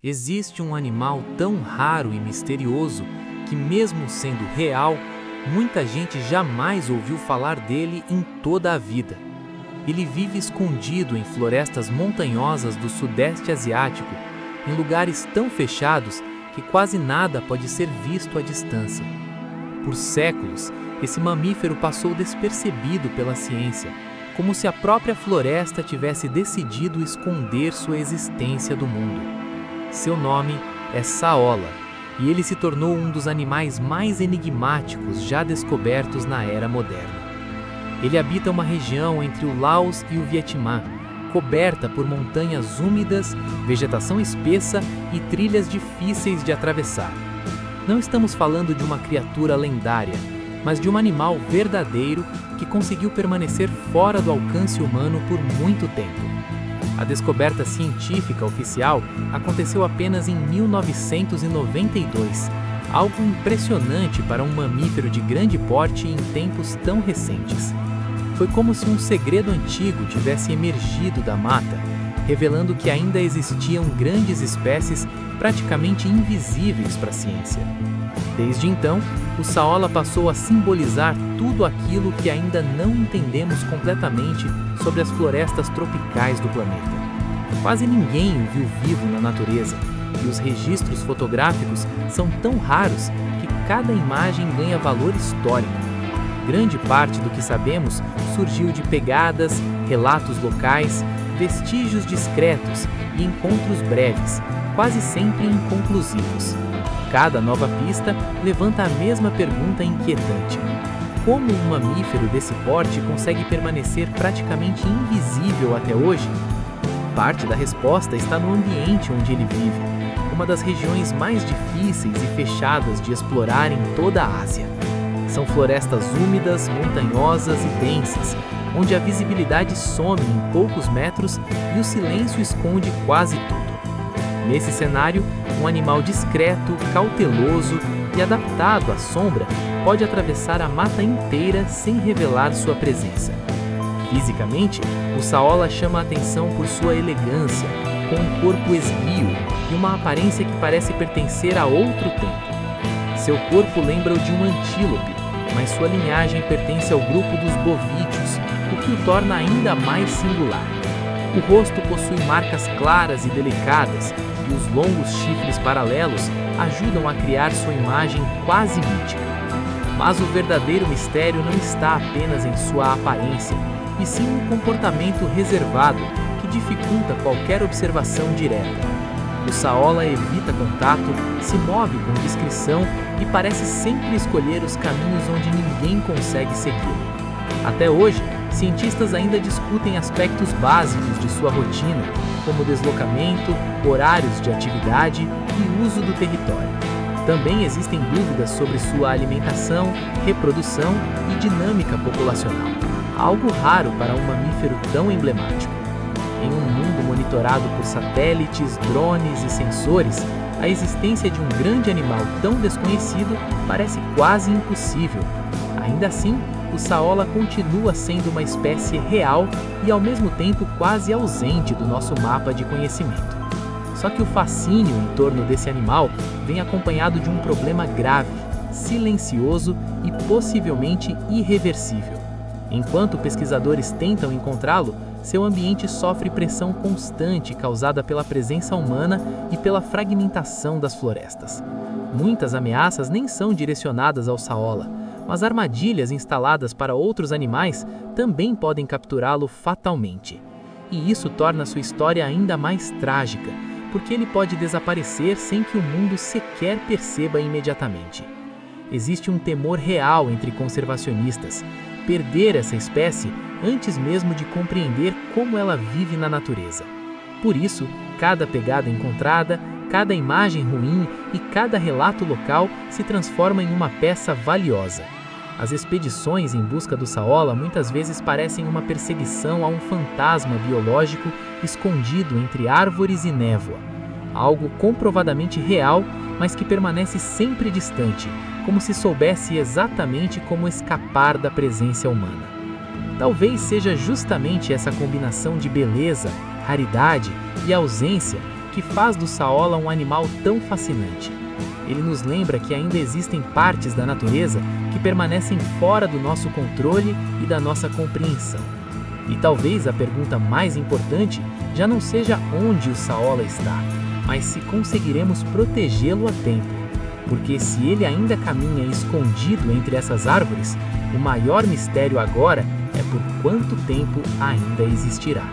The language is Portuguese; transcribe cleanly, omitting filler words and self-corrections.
Existe um animal tão raro e misterioso que, mesmo sendo real, muita gente jamais ouviu falar dele em toda a vida. Ele vive escondido em florestas montanhosas do Sudeste Asiático, em lugares tão fechados que quase nada pode ser visto à distância. Por séculos, esse mamífero passou despercebido pela ciência, como se a própria floresta tivesse decidido esconder sua existência do mundo. Seu nome é saola, e ele se tornou um dos animais mais enigmáticos já descobertos na era moderna. Ele habita uma região entre o Laos e o Vietnã, coberta por montanhas úmidas, vegetação espessa e trilhas difíceis de atravessar. Não estamos falando de uma criatura lendária, mas de um animal verdadeiro que conseguiu permanecer fora do alcance humano por muito tempo. A descoberta científica oficial aconteceu apenas em 1992, algo impressionante para um mamífero de grande porte em tempos tão recentes. Foi como se um segredo antigo tivesse emergido da mata, revelando que ainda existiam grandes espécies praticamente invisíveis para a ciência. Desde então, o saola passou a simbolizar tudo aquilo que ainda não entendemos completamente sobre as florestas tropicais do planeta. Quase ninguém o viu vivo na natureza, e os registros fotográficos são tão raros que cada imagem ganha valor histórico. Grande parte do que sabemos surgiu de pegadas, relatos locais, vestígios discretos e encontros breves, quase sempre inconclusivos. Cada nova pista levanta a mesma pergunta inquietante: como um mamífero desse porte consegue permanecer praticamente invisível até hoje? Parte da resposta está no ambiente onde ele vive, uma das regiões mais difíceis e fechadas de explorar em toda a Ásia. São florestas úmidas, montanhosas e densas, onde a visibilidade some em poucos metros e o silêncio esconde quase tudo. Nesse cenário, um animal discreto, cauteloso e adaptado à sombra pode atravessar a mata inteira sem revelar sua presença. Fisicamente, o saola chama a atenção por sua elegância, com um corpo esguio e uma aparência que parece pertencer a outro tempo. Seu corpo lembra o de um antílope, mas sua linhagem pertence ao grupo dos bovídeos, o que o torna ainda mais singular. O rosto possui marcas claras e delicadas, e os longos chifres paralelos ajudam a criar sua imagem quase mítica. Mas o verdadeiro mistério não está apenas em sua aparência, e sim no comportamento reservado que dificulta qualquer observação direta. O saola evita contato, se move com discrição e parece sempre escolher os caminhos onde ninguém consegue segui-lo. Até hoje, cientistas ainda discutem aspectos básicos de sua rotina, como deslocamento, horários de atividade e uso do território. Também existem dúvidas sobre sua alimentação, reprodução e dinâmica populacional, algo raro para um mamífero tão emblemático. Em um mundo monitorado por satélites, drones e sensores, a existência de um grande animal tão desconhecido parece quase impossível. Ainda assim, o saola continua sendo uma espécie real e ao mesmo tempo quase ausente do nosso mapa de conhecimento. Só que o fascínio em torno desse animal vem acompanhado de um problema grave, silencioso e possivelmente irreversível. Enquanto pesquisadores tentam encontrá-lo, seu ambiente sofre pressão constante causada pela presença humana e pela fragmentação das florestas. Muitas ameaças nem são direcionadas ao saola, mas armadilhas instaladas para outros animais também podem capturá-lo fatalmente. E isso torna sua história ainda mais trágica, porque ele pode desaparecer sem que o mundo sequer perceba imediatamente. Existe um temor real entre conservacionistas: perder essa espécie antes mesmo de compreender como ela vive na natureza. Por isso, cada pegada encontrada, cada imagem ruim e cada relato local se transforma em uma peça valiosa. As expedições em busca do saola muitas vezes parecem uma perseguição a um fantasma biológico escondido entre árvores e névoa. Algo comprovadamente real, mas que permanece sempre distante, como se soubesse exatamente como escapar da presença humana. Talvez seja justamente essa combinação de beleza, raridade e ausência que faz do Saola um animal tão fascinante. Ele nos lembra que ainda existem partes da natureza que permanecem fora do nosso controle e da nossa compreensão. E talvez a pergunta mais importante já não seja onde o Saola está, mas se conseguiremos protegê-lo a tempo. Porque se ele ainda caminha escondido entre essas árvores, o maior mistério agora é por quanto tempo ainda existirá.